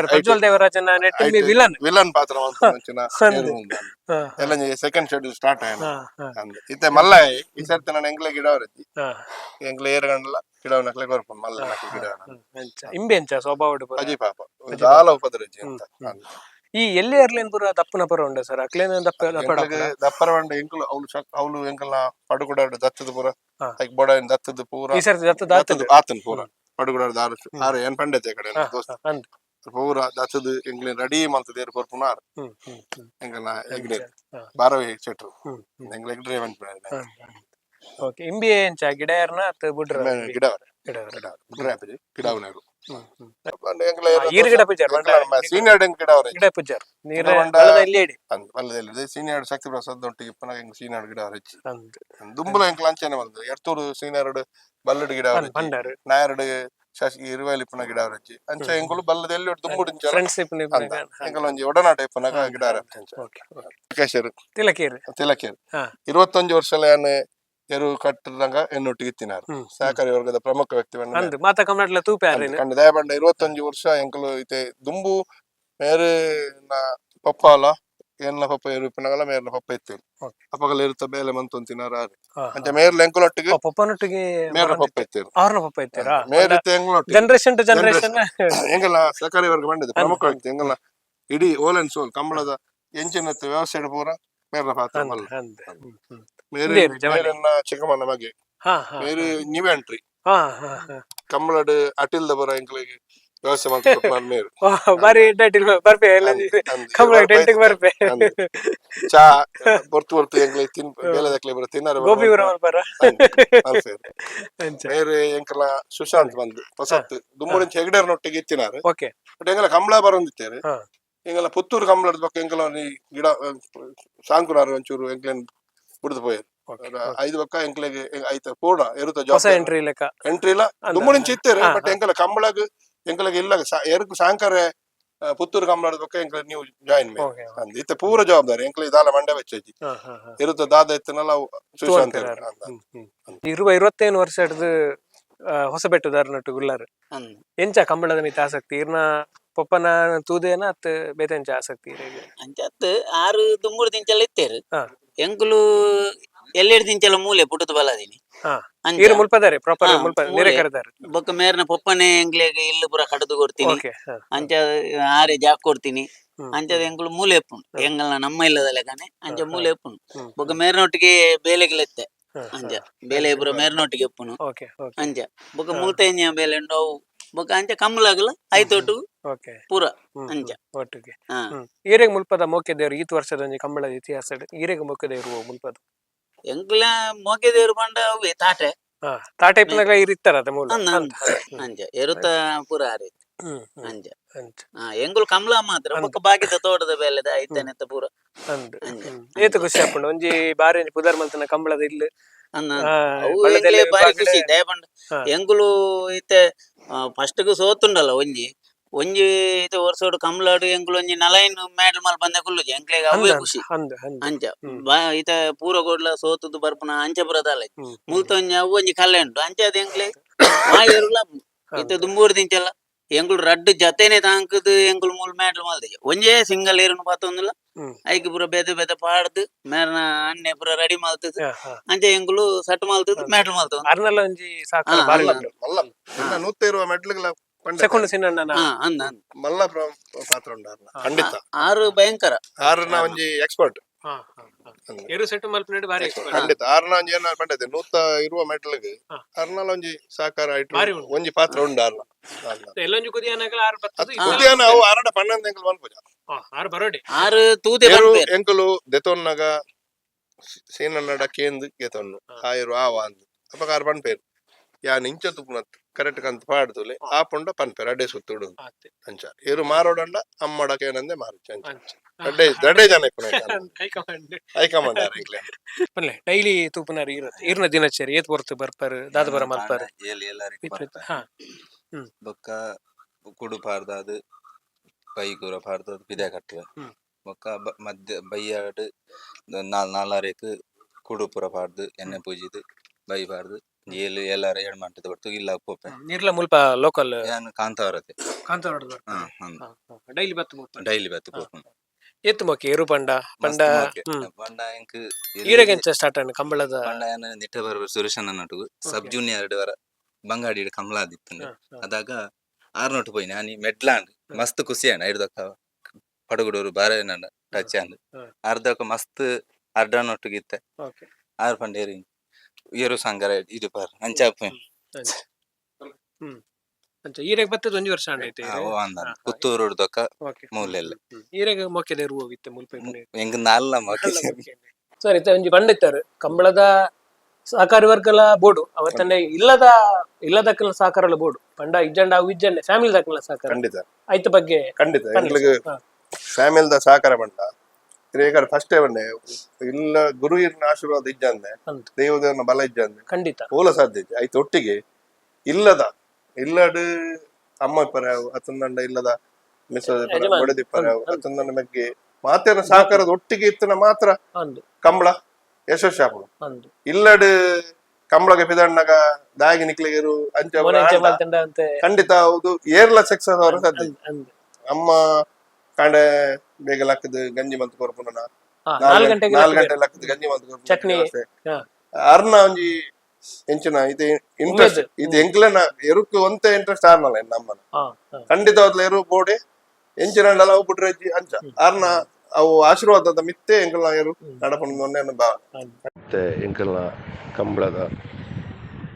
ಪ್ರಜ್ವಲ್ ದೇವರಾಜನ ವಿಲನ್ ಪಾತ್ರ ಎಲ್ಲ ಸೆಕೆಂಡ್ ಶೆಡ್ಯೂಲ್ ಸ್ಟಾರ್ಟ್ ಆಯ್ತು ಇತ್ತೆ ಮಲ್ಲ ಈ ಸರ್ತಿ ನಾನು ಎಂಗ್ಲೆ ಗಿಡ ಅವರಜ್ಜಿ ಎಂಗ್ಲೆ ಏರ್ಗಂಡಲ ಗಿಡವನ್ನಕ್ಲೆ ಕೊರ್ಪುಂಡು ಮಲ್ಲ ಗಿಡ ಇಂಬೆಂಚ ಸ್ವಭಾವ ಅಜಿ ಪಾಪ ಜಾಲ ಉಪದ್ರಜ್ಜಿ ಅಂತ ಈ ಎಲ್ಲಿ ಇರ್ಲೇನ್ ಪೂರ ದಪ್ಪನ ಪರ ಉಂಡೆ ಸರ್ ಅಕ್ಲೇನ ದಪ್ಪರ ಉಂಡೆ ಎಂಕುಲು ಅವಳು ಎಂಕಲ್ನ ಪಡುಗುಡಾಡು ದತ್ತದ ಪೂರ ಬೊಡ ದತ್ತದ ಪೂರ ಈ ಸರ್ತಿ ಆತನ್ ಪೂರ ಪಡುಗುಡಾಡು ಆರು ಏನ್ ಪಂಡತೆ ಕಡೆ ಪೂರ ದತ್ತದ ಎಂಗ್ಲೆ ರೆಡಿ ಮಲ್ತದ ಏರ್ ಕೊರ್ಪುನ ಆರು ಎಂಕಲ್ನ ಎಗ್ಡೆ ಬಾರವೇ ಸೆಟ್ರು ಎಂಗ್ಲೆ ಎಗ್ಡೆ ಓಕೆ ಇಂಬಿ ಎಂಚ ಗಿಡ ಯಾರನ ಅತ್ತ ಬುಡ್ರ ಗಿಡ ಬುಡ್ರ ಗಿಡವನೇರು ಸೀನಿಯರ್ ಗಿಡ ಅವರೇ ಗಿಡ ಪೂಜಾರ್ ಸೀನಿಯರ್ ಶಕ್ತಿ ಪ್ರಸಾದ್ ಒಟ್ಟಿಗೆ ಸೀನಿಯರ್ ಗಿಡ ಅವರಚ್ಚಿ ದುಂಬುಲ ಎಂಕ್ ಲಂಚನೆ ಬಂದು ಎರ್ತೂರು ಸೀನಿಯರ್ ಬಲ್ಲಡ್ ಗಿಡ ನಾಯರ್ಡ್ ಶಶಿ ಇರುವಲ್ಲಿ ಪುನಃ ಗಿಡ ಅವರಜ್ಜಿ ಅಂಚ ಎಂಕುಲು ಬಲ್ಲದ ಎಲ್ಲಿ ದುಂಬುಡಿಂಚಲ ಫ್ರೆಂಡ್ಶಿಪ್ ಎಂಕಲ್ ಒಂಜಿ ಒಡನಾಟ ಇಪ್ಪನಾಗ ಗಿಡ ತಿಲಕೇಶರ್ ತಿಲಕೇರ್ 21 ವರ್ಷಲ ಯಾನ್ ಎರು ಕಟ್ಟದಂಗ ಎನ್ನೊಟ್ಟಿಗೆ ಇತ್ತಿನಾರು ಸಹಕಾರಿ ವರ್ಗದ ಪ್ರಮುಖ ವ್ಯಕ್ತಿ ಮಾತ ಕಮ್ಮಟ್ಲ ತೂಪೆ ಕಂಡು ದಯಬಂಡ 21 ವರ್ಷ ಎಂಕಲು ಇತ್ತೆ ದುಂಬು ಮೇರೆ ಪಪ್ಪಾಲ ಏನ್ಲ ಪಪ್ಪ ಇರುಪಿನಗಲ ಮೇರ್ಲ ಪಪ್ಪ ಇತ್ತೇರು ಅಪ್ಪಗಲ ಇರುತ್ತ ಬೇಲೆ ಮಂತೊಂತಿನಾರ ಅಂಚ ಮೇರ್ಲ ಎಂಕುಲೊಟ್ಟಿಗೆ ಪಪ್ಪನೊಟ್ಟಿಗೆ ಮೇರ್ಲ ಪಪ್ಪ ಇತ್ತೇರು ಅವ್ರನ್ನ ಪಪ್ಪ ಇತ್ತೀರಾ ಮೇರಿತ್ತೆ ಎಂಕುಲೊಟ್ಟಿಗೆ ಜನರೇಷನ್ ಟು ಜನರೇಷನ್ ಎಂಗಲ ಸಹಕಾರಿ ವರ್ಗ ಬಂದಿದೆ ಪ್ರಮುಖ ವ್ಯಕ್ತಿ ಎಂಗಲ ಇಡೀ ಓಲ್ ಅಂಡ್ ಸೋಲ್ ಕಂಬಳದ ಎಂಚಿನ ವ್ಯವಸ್ಥೆ ಪೂರ ಮೇರ್ಲ ಪಾತ್ರ ಮೇರೆ ಮೇರೆನ್ನ ಚಿಕ್ಕಮ್ಮನ ಮಗೆ ಮೇರೆ ನೀವ್ ಎಂಟ್ರಿ ಕಂಬಳಡ್ ಅಟಿಲ್ದ ಬರ ಎಂಕಲಿಗೆ ವ್ಯವಸ್ಥೆ ಮಾಡ್ಕೊಂಡು ಮೇರು ಬಾರಿ ಬರ್ಪೆ ಬರ್ಪೆ ಚಾ ಬರ್ತು ಎಂಗ್ಲಿ ತಿನ್ ಬೇಲೆದಕ್ಲೆ ಬರ ತಿನ್ನಾರ ಗೋಪಿ ಮೇರೆ ಎಂಕಲ ಸುಶಾಂತ್ ಬಂದು ಹೊಸತ್ ದುಮ್ಮುಡಿಂಚ ಹೆಗಡರ್ನೊಟ್ಟಿಗೆ ಇತ್ತಿನಾರು ಬಟ್ ಎಂಗಲ ಕಂಬಳ ಬರೊಂದಿತ್ತೇರು ಎಂಗಲ ಪುತ್ತೂರು ಕಂಬಳದ ಪಕ್ಕ ಎಂಕಲ ಗಿಡ ಸಾಂಕುನಾರು ಒಂಚೂರು ಎಂಕ್ಲೇನ್ ಬಿಡ್ದು ಪೋಯರು 5 ಪಕ್ಕ ಎಂಕ್ಲೆಗೆ ಐತ ಪೂರ್ಣ ಎರುತ್ತ ಜಾಬ್ ಎಂಟ್ರಿ ಇಲ್ಲ ದುಮ್ಮುಡಿಂಚ ಇತ್ತೇರು ಬಟ್ ಎಂಕಲ ಕಂಬಳಗ್ ಎಂಕಲಿಗೆ ಇಲ್ಲ ಎರುಕು ಸಾಂಕರ ಪುತ್ತೂರು ಕಂಬಳದ ಪಕ್ಕ ಎಂಕಲ ನೀವು ಜಾಯಿನ್ ಮೇಲೆ ಇತ್ತ ಪೂರ ಜವಾಬ್ದಾರಿ ಎಂಕಲಿಗೆ ದಾಲ ಮಂಡ್ಯ ವೆಚ್ಚಿ ಇರುತ್ತ ದಾದ ಎತ್ತನಲ್ಲ ಸುಶಾಂತ್ 21 ವರ್ಷ ಹಿಡಿದು ಹೊಸಬೆಟ್ಟು ದಾರನಟ್ಟು ಗುಲ್ಲಾರು ಎಂಚ ಕಂಬಳದ ಮಿತ ಆಸಕ್ತಿ ಇರ್ನ ಪಪ್ಪನ ತೂದೇನ ಅತ್ ಬೇತೆಂಚ ಆಸಕ್ತಿ ಅಂಚತ್ 6 ದುಂಬುಡು ದಿಂಚಲ ಇತ್ತೇರು ಎಂಕುಲು ಎಲ್ಲೆಡ್ ದಿಂಚಲ ಮೂಲೆ ಪುಟದ ಬಲಾದಿನಿ ಮುಲ್ಪದಾರೆ ಪ್ರಾಪರ್ ಮುಲ್ಪದಾರೆ ಬೊಕ್ಕ ಮೇರ್ನ ಪಪ್ಪನೆ ಎಂಕ್ಲೆಗ್ ಇಲ್ಲು ಪುರ ಕಡದು ಕೊಡ್ತೀನಿ ಅಂಚ ಆರೆ ಜಾಕ್ ಕೊಡ್ತೀನಿ ಅಂಚದ ಎಂಕುಲು ಮೂಲೆ ಎಪ್ಪುಂಡು ಎಂಗಲ್ನ ನಮ್ಮ ಇಲ್ಲದ ಲೆಕ್ಕನೆ ಅಂಚ ಮೂಲೆ ಎಪ್ಪುಂಡು ಬೊಕ್ಕ ಮೇರ್ನೊಟ್ಟಿಗೆ ಬೇಲೆಗ್ಲೆತ್ತೆ ಅಂಚ ಬೇಲೆ ಪುರ ಮೇರ್ನೊಟ್ಟಿಗೆ ಎಪ್ಪುನು ಅಂಚ ಬೊಕ್ಕ ಮುಲ್ತೆಂಜ ಬೇಲೆ ಉಂಡು ಅವು ಬೊಕ್ಕ ಅಂಚ ಕಮ್ಮಲಾಗಲ ಐತೊಟ್ಟು ಪೂರ ಅಂಚ ಒಟ್ಟಿಗೆ ಈರೆಗ್ ಮುಲ್ಪದ ಮೋಕೆ ದೇವ್ರು ಈತ್ ವರ್ಷದ ಕಂಬಳದ ಇತಿಹಾಸ ಈರೆಗ್ ಮೋಕೆ ದೇವ್ರು ಮುಲ್ಪದ ಎಂಕುಲ ಮೋಕೆ ದೇವ್ರು ಬಂಡ ಅವೇ ತಾಟೆ ತಾಟೆ ಇರ್ತಾರ ಅಂಚ ಎರುತ್ತ ಪೂರ ಆರಿ ಅಂಚ ಎಂಗುಲು ಕಮಲ ಮಾತ್ರ ಬೊಕ್ಕ ಬಾಕಿದ ತೋಟದ ಬೇಲೆದ ಐತನೆತ್ತ ಪೂರ ಏತು ಖುಷಿ ಆಪುಂಡು ಒಂಜಿ ಬಾರಿ ಪುದರ್ ಮಲ್ತನ ಕಂಬಳದ ಇಲ್ಲು ಬಾರಿ ಖುಷಿ ದಯಪಂಡ ಎಂಗುಲು ಇತ್ತೆ ಫಸ್ಟ್ ಗ್ ಸೋತುಂಡಲ್ಲ ಒಂಜಿ ಇತ್ತೆ ವರ್ಷೋಡು ಕಂಬಳಾಡು ಎಂಗುಲು ಒಂಜಿ ನಲೈನ್ ಮೆಡಲ್ ಮಲ್ ಬಂದೆ ಕುಲ್ಲುಜಿ ಎಂಕ್ಲೆಗ್ ಅವೇ ಖುಷಿ ಅಂಚ ಇತ ಪೂರ ಗೋಡ್ಲ ಸೋತುದು ಬರ್ಪುನ ಅಂಚ ಪುರದಲ್ಲ ಮುಲ್ತ ಒಂಜಿ ಅವು ಒಂಜಿ ಕಲ್ಲೆ ಉಂಟು ಅಂಚ ಅದ ಎಂಕ್ಲೆಗ್ ಮಾಯರುಲ ಇತ್ತೆ ದುಂಬೂರು ದಿಂಚಲ್ಲ ಎಂಗುಲು ರಡ್ಡು ಜತೆನೆ ತಾಂಕದು ಎಂಗುಲು ಮೂಲ್ ಮೆಡಲ್ ಮಲ್ದೆ ಒಂಜೇ ಸಿಂಗಲ್ ಏರುನು ಪಾತೊಂದುಲ್ಲ ಐಕ್ ಪುರ ಬೇತೆ ಬೇತೆ ಪಾಡ್ದು ಮೇರ್ನ ಅನ್ನೆ ಪುರ ರೆಡಿ ಮಲ್ತದು ಅಂಚ ಎಂಗುಲು ಸಟ್ ಮಲ್ತದು ಮೆಡಲ್ ಮಲ್ತದು ಅರ್ನಲ್ಲ ಒಂಜಿ ಸಾಕಲ್ಲ ಬಾರಿ ಮಲ್ಲ 100 ಮೆಡಲ್ಗಳ ಸೆಕೆಂಡ್ ಸಿನ್ನ ಮಲ್ಲ ಪಾತ್ರ ಉಂಡು ಖಂಡಿತ 6 ಭಯಂಕರ 6 ನ ಒಂಜಿ ಎಕ್ಸ್ಪರ್ಟ್ ಎರು ಸೆಟ್ ಮಲ್ಪನೆಡ್ ಬಾರಿ ಖಂಡಿತ 6 ನ ಒಂಜಿ ಏನ ಪಂಡತೆ ನೂತ ಇರುವ ಮೆಡಲ್ಗೆ ಅರ್ನಲ್ಲ ಒಂಜಿ ಸಾಕಾರ ಐಟು ಒಂಜಿ ಪಾತ್ರ ಉಂಡು ಅರ್ನ ಎಲ್ಲೊಂಜಿ ಕುದಿಯಾನಗಲ 6 ಬರ್ತದು ಕುದಿಯಾನ ಅವು 6 ಪನ್ನೊಂದು ಎಂಕಲ್ ಮನ್ಪುಜ 6 ಬರೋಡಿ 6 ತೂದೆ ಬನ್ಪೇರ್ ಎಂಕಲು ದೆತೊನ್ನಗ ಸೀನನ್ನಡ ಕೇಂದು ಗೆತೊನ್ನು ಆಯರು ಆವಾಂದು ಅಪಕಾರ ಪನ್ಪೇರ್ ಯಾನ್ ಇಂಚ ತುಪ್ಪುನತ್ ಕರೆಕ್ಟ್ ಕಂತ ಪಾಡ್ದುಲೆ ಆ ಪುಂಡ ಪನ್ಪೇರ್ ಅಡ್ಡೆ ಸುತ್ತುಡು ಅಂಚ ಏರು ಮಾರೋಡಂಡ ಅಮ್ಮಡಕ ಏನಂದೆ ಮಾರುಚ ದಡ್ಡೆ ಜನ ಹೈಕಮಾಂಡ್ ಪನ್ಲೆ ಡೈಲಿ ತೂಪುನಾರ ಇರ್ನ ದಿನಚರಿ ಏತ್ ಬರ್ತು ಬರ್ಪಾರು ದಾದ ಬರ ಮಲ್ಪಾರು ಬೊಕ್ಕ ಕುಡು ಪಾರ್ದಾದು ಪೈಕೂರ ಪಾರ್ದಾದು ಪಿದೆ ಕಟ್ಟುವೆ ಬೊಕ್ಕ ಮಧ್ಯ ಬೈಯಾಡು ನಾಲಾರೇಕ್ ಕುಡು ಪುರ ಪಾಡ್ದು ಎಣ್ಣೆ ಪೂಜಿದು ಬೈ ಪಾಡ್ದು ಏಳು ಎಲ್ಲಾರ ಎಡ್ ಮಾಡ್ತದೆ ಬರ್ತು ಇಲ್ಲ ಪೋಪೆ ನಿರ್ಲ ಮುಲ್ಪ ಲೋಕಲ್ ಯಾನು ಕಾಂತಾವರತೆ ಡೈಲಿ ಬತ್ತು ಪೋಪೆ ಎತ್ತು ಮೊಕ್ಕೆ ಏರು ಪಂಡ ಪಂಡ ಎಂಕ್ ಈರೆಗೆಂಚ ಸ್ಟಾರ್ಟ್ ಆಂಡ್ ಕಂಬಳದ ಪಂಡ ಏನ ನಿಟ್ಟ ಬರ್ಬರ್ ಸುರೇಶನ ನಟು ಸಬ್ ಜೂನಿಯರ್ ವರ ಬಂಗಾಡಿ ಕಂಬಳ ಆದಿತ್ತು ಅದಾಗ 6 ನೋಟು ಪೋಯ್ನಿ ಆನಿ ಮೆಡ್ಲಾಂಡ್ ಮಸ್ತ್ ಖುಷಿ ಆಂಡ್ ಐಡ್ದಕ್ಕ ಪಡಗುಡೋರು ಬಾರೆ ನನ್ನ ಟಚ್ ಆಂಡ್ ಅರ್ಧಕ್ಕ ಮಸ್ತ್ ಅರ್ಧ ನೊಟ್ಟುಗಿತ್ತೆ 6 ಪಂಡ ಏರಿ ಏರು ಸಂಗರ ಇದು ಪಾರ್ ಅಂಚಾಪ ಈರೆಗ್ ಬತ್ತದ ಒಂಜಿ ವರ್ಷ ಆಂಡೈತೆ ಪುತ್ತೂರು ದೊಕ್ಕ ಮೂಲೆಲ್ಲ ಈರೆಗ್ ಮೊಕ್ಕೆದ ಇರುವ ಹೋಗಿತ್ತೆ ಮುಲ್ಪೆ ಎಂಗ್ ನಾಲ್ಲ ಮೊಕ್ಕೆ ಸರಿ ಒಂಜಿ ಪಂಡಿತರು ಕಂಬಳದ ಸಹಕಾರಿ ವರ್ಗಲ ಬೋರ್ಡು ಅವತ್ತನ್ನೇ ಇಲ್ಲದಕ್ಕಲ ಸಹಕಾರಲ ಬೋರ್ಡು ಪಂಡ ಇಜ್ಜಂಡ ಅವು ಇಜ್ಜಂಡೆ ಫ್ಯಾಮಿಲಿ ದಕ್ಕಲ ಸಹಕಾರ ಖಂಡಿತ ಐತ ಬಗ್ಗೆ ಖಂಡಿತ ಫ್ಯಾಮಿಲಿದ ಸಹಕಾರ ಬಂಡ ಈಗ ಫಸ್ಟ್ ಬಂಡೆ ಇಲ್ಲ ಗುರು ಇರ್ನ ಆಶೀರ್ವಾದ ಇಜ್ಜಂದೆ ದೇವದೇವನ ಬಲ ಇಜ್ಜಂದೆ ಖಂಡಿತ ಪೂಲ ಸಾಧ್ಯ ಐತ ಒಟ್ಟಿಗೆ ಇಲ್ಲದ ಇಲ್ಲಡು ಅಮ್ಮ ಪರ್ಯಾವು ಅತ್ತಂದಂಡ ಇಲ್ಲದ ಮಿಸ್ ಒಡೆದಿ ಪರ್ಯಾವು ಅತ್ತಂದಂಡ ಮೆಗ್ಗೆ ಮಾತೇನ ಸಾಕಾರದ ಒಟ್ಟಿಗೆ ಇತ್ತನ ಮಾತ್ರ ಕಂಬಳ ಯಶಸ್ವಿ ಆಪುಡು. ಇಲ್ಲಡು ಕಂಬಳಗೆ ಪಿದಣ್ಣಗ ದಾಗಿ ನಿಕ್ಲಿಗೆರು ಅಂಚ ಖಂಡಿತ ಹೌದು ಏರ್ಲ ಸಕ್ಸಸ್ ಅವರ ಸದ್ಯ ಅಮ್ಮ ಕಾಂಡೆ ಬೇಗ ಲಕ್ಕದ ಗಂಜಿ ಮಂತ್ ಕೊರ್ಪುನ 4 ಗಂಟೆ ಲಕ್ಕದ ಗಂಜಿ ಮಂತ್ ಕೊರ್ಪುನ ಅರ್ನ ಒಂಜಿ ಎಂಚಿನ ಇದು ಇಂಟ್ರೆಸ್ಟ್ ಇದು ಎಂಕ್ಲೆನ ಎರುಕ್ ಒಂತ ಇಂಟ್ರೆಸ್ಟ್ ಆರ್ನಲ್ಲ ನಮ್ಮನ ಖಂಡಿತ ಅವ್ಲ eru ಬೋಡೆ ಎಂಚಿನಂಡಲ ಅವು ಬಿಟ್ರೆ ಅಂಚ ಅರ್ನ ಅವು ಆಶೀರ್ವಾದದ ಮಿತ್ತೆ ಎಂಕಲ್ನ eru ನಡಪನ ಮೊನ್ನೆ ಭಾವನೆ ಮತ್ತೆ ಎಂಕಲ್ನ ಕಂಬಳದ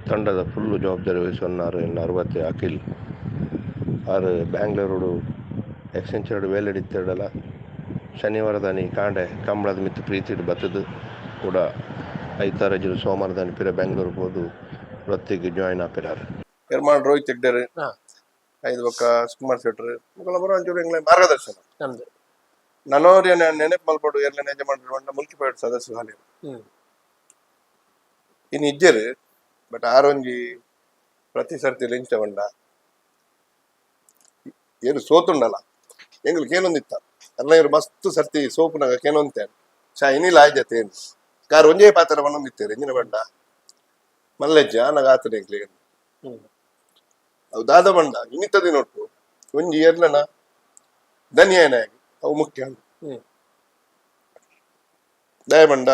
ತಂಡದ ಫುಲ್ಲು ಜವಾಬ್ದಾರಿ ವಹಿಸುವన్నారు ಇನ್ನು 60 ಅಖಿಲ್ ಆರು ಬ್ಯಾಂಗ್ಳೂರು ಎಕ್ಸೆಂಚರ್ಡ್ ವೇಲೆಡಿತ್ತಡಲ ಶನಿವಾರದಾನಿ ಕಾಂಡೆ ಕಂಬಳದ ಮಿತ್ತು ಪ್ರೀತಿಡ್ ಬತ್ತದು ಕೂಡ ಐತಾರಜರು ಸೋಮವಾರದಾನಿ ಪಿರ ಬೆಂಗಳೂರು ಹೋದು ವೃತ್ತಿಗೆ ಜಾಯಿನ್ ಆಪಿರಾರು ಎರ್ಮಾಡ್ ರೋಹಿತ್ ಹೆಗ್ಡರ್ ಐದು ಬೊಕ್ಕ ಸುಕುಮಾರ್ ಶೆಟ್ರ್ ಮುಖಲ ಬರೋ ಒಂಚೂರು ಎಂಗ್ಲ ಮಾರ್ಗದರ್ಶನ ನನೋರಿಯ ನೆನಪು ಮಲ್ಪಡು ಎಲ್ಲ ನೆಜ ಮಾಡಿರುವಂತ ಮುಲ್ಕಿಪೇಟ್ ಸದಸ್ಯರು ಹಾಲಿ ಇನ್ನು ಇಜ್ಜರು ಬಟ್ ಆರೊಂಜಿ ಪ್ರತಿ ಸರ್ತಿ ಲಿಂಚ ಬಂಡ ಏನು ಸೋತುಂಡಲ್ಲ ಎಂಗ್ಲಿಗೆ ಏನೊಂದಿತ್ತ ಎಲ್ಲ ಇವರು ಮಸ್ತ್ ಸರ್ತಿ ಸೋಪುನಾಗ ಕೇನೊಂತೇನೆ ಚಾ ಇನ್ನಿಲ್ಲ ಆಯ್ಜತೆ ಏನು ಕಾರ್ ಒಂಜೇ ಪಾತ್ರ ಬಂದಿತ್ತೇವೆ ಎಂಜಿನ ಬಂಡ ಮಲ್ಲೆಜ್ಜ ನಾಗ ಆತನ ಎಂಗ್ಲಿಗೆ ಅವು ದಾದ ಬಂಡ ಇನ್ನಿತ್ತದಿ ನೋಟು ಒಂಜಿ ಎರ್ಲನ ದನಿಯಾನಾಗಿ ಅವು ಮುಖ್ಯ ದಯ ಬಂಡ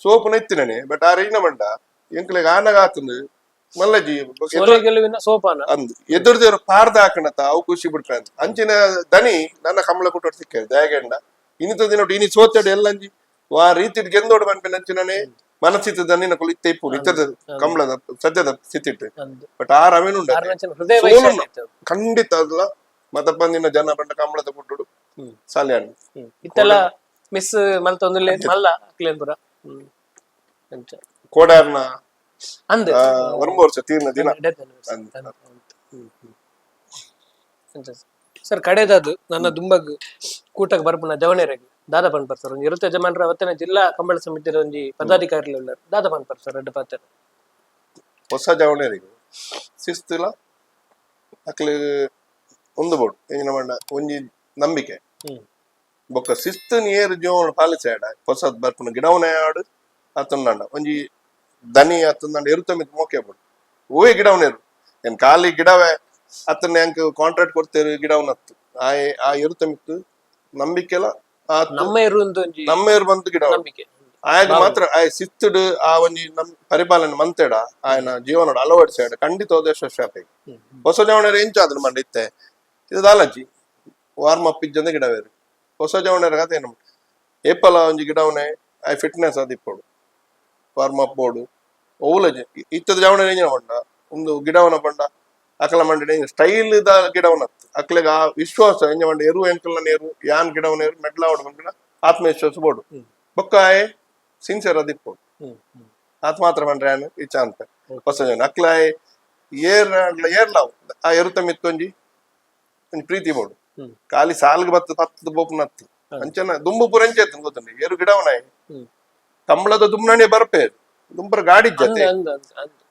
ಸೋಪುನ ಎತ್ತಿನೇ ಬಟ್ ಆರ ಇನ್ನ ಬಂಡ ಎಂಕ್ಲಿಗೆ ಆನಾಗ ಆತನು ಮಲ್ಲಜ್ಜಿ ಅಂದ್ ಎದುರ್ದೇವ್ರ ಪಾರ್ದ ಹಾಕಣತ ಅವು ಖುಷಿ ಬಿಟ್ರ ಅಂತ ಅಂಚಿನ ದನಿ ನನ್ನ ಕಮಲ ಕೊಟ್ಟು ಸಿಕ್ಕ ದಯಗಂಡ ಇನ್ನಿತ ದಿನ ಇನಿ ಸೋತಡೆ ಎಲ್ಲಂಜಿ ವಾ ರೀತಿ ಗೆಂದೋಡು ಬಂದ್ಮೇಲೆ ಅಂಚಿನೇ ಮನಸ್ಸಿತ್ತು ದನಿನ ಕುಲು ಇತ್ತ ಇಪ್ಪು ಇತ್ತದ ಕಂಬಳದ ಸದ್ಯದ ಸ್ಥಿತಿಟ್ಟು ಬಟ್ ಆ ರಮೇನುಂಡ ಖಂಡಿತ ಅಲ್ಲ ಮತ ಬಂದಿನ ಜನ ಬಂಡ ಕಂಬಳದ ಕೊಟ್ಟುಡು ಸಾಲ್ಯಾಣ ಇತ್ತೆಲ್ಲ ಮಿಸ್ ಮಲ್ತೊಂದುಲ್ಲೆ ಮಲ್ಲ ಕ್ಲೇನ್ಪುರ ಕೋಡಾರ್ನ ಒಂದು ವರ್ಷ ತೀರ್ನ ದಿನ ಸರ್ ಕಡೆದದು ನನ್ನ ದುಂಬಗ್ ಕೂಟಕ್ಕೆ ಬರ್ಪುನ ಜವಣೆರೆಗೆ ದಾದ ಪನ್ಪರ್ ಸರ್ ಒಂಜಿ 20 ಜಮಾನ್ರ ಅವತ್ತಿನ ಜಿಲ್ಲಾ ಕಂಬಳ ಸಮಿತಿರ ಒಂಜಿ ಪದಾಧಿಕಾರಿ ಉಳ್ಳಾರ ದಾದ ಪನ್ಪರ್ ಸರ್ ರೆಡ್ ಪಾತ್ರ ಹೊಸ ಜವಣೆರಿಗೆ ಶಿಸ್ತಿಲ್ಲ ಅಕ್ಲಿ ಒಂದು ಬೋಡು ಎಂಜಿನ ಮಂಡ ಒಂಜಿ ನಂಬಿಕೆ ಬೊಕ್ಕ ಶಿಸ್ತು ಏರು ಜೀವನ ಪಾಲಿಸಾಡ ಹೊಸದ್ ಬರ್ಪುನ ಗಿಡವನೇ ಆಡು ಅತ್ತಂಡ ಒಂಜಿ ದನಿ ಅತ್ತಂಡ ಇರುತ್ತ ಮಿತ್ ಮೋಕೆ ಬಿಡು ಹೂವೇ ಗಿಡವನೇರು ಏನ್ ಖಾಲಿ ಗಿಡವೇ ಅತ್ತನ್ನ ಹೆಂಗ್ ಕಾಂಟ್ರಾಕ್ಟ್ ಕೊಡ್ತೇವೆ ಗಿಡವನ್ನ ಹತ್ತು ಆ ಇರುತ್ತ ಮಿತ್ತು ನಂಬಿಕೆಲ್ಲ ನಮ್ಮೇರು ಬಂತು ಗಿಡ ಆಗ ಮಾತ್ರ ಆಯ್ ಸಿತ್ತುಡು ಆ ಒಂಜಿ ನಮ್ ಪರಿಪಾಲನೆ ಮಂತೆಡ ಆಯ್ನ ಜೀವನ ಅಳವಡಿಸಾಡ ಖಂಡಿತ ಯಶಸ್ವಿ ಹೊಸ ಜವಣರು ಎಂಚಾದ್ರು ಮಂಡ ಇತ್ತೆ ಇದು ದಾಲಜ್ಜಿ ವಾರ್ಮ್ ಅಪ್ ಇಜ್ಜಂದ ಗಿಡವೇರು ಹೊಸ ಜವಣರ ಕತೆ ಏನು ಏಪಲ ಒಂಜಿ ಗಿಡವನೇ ಆಯ್ ಫಿಟ್ನೆಸ್ ಅದಿಪ್ಪಡು ವಾರ್ಮ್ ಅಪ್ ಬೋರ್ಡು ಓಲಜಿ ಇತ್ತದ ಜವಣ ಎಂಜಿನ ಬಂಡ ಒಂದು ಗಿಡವನ ಬಂಡ ಅಕಲ ಮಂಡಿ ಸ್ಟೈಲ್ ದ ಗಿಡವನ ಅಕ್ಲೆಗ ಆ ವಿಶ್ವಾಸ ಎಂಜ ಮಂಡ ಎರು ಎಂಕಲ್ನ ನೇರು ಯಾನ್ ಗಿಡವನ ಏರು ಮೆಡ್ಲ ಹೊಡ್ಕೊಂಡ ಆತ್ಮವಿಶ್ವಾಸ ಬೋಡು ಬೊಕ್ಕಾಯ್ ಸಿನ್ಸಿಯರ್ ಅದಿಪ್ಪೋಡು ಆತ್ ಮಾತ್ರ ಬಂಡ್ರೆ ಯಾನು ಇಚ್ಛ ಅಂತ ಹೊಸ ಜನ ಅಕ್ಲಾಯ್ ಏರ್ಲಾವ್ ಆ ಎರುತ ಮಿತ್ತೊಂಜಿ ಒಂಜಿ ಪ್ರೀತಿ ಬೋಡು ಖಾಲಿ ಸಾಲ್ಗೆ ಪತ್ತು ಬೋಪುನ ಹತ್ತು ಅಂಚನ ದುಂಬು ಪುರ ಎಂಚೇತ ಗೊತ್ತಂడి ಏರು ಗಿಡವನಾಯ್ ಕಂಬಳದ ದುಮ್ನಾಣಿ ಬರ್ಪೇರು ದುಂಬರ ಗಾಡಿ ಜೊತೆ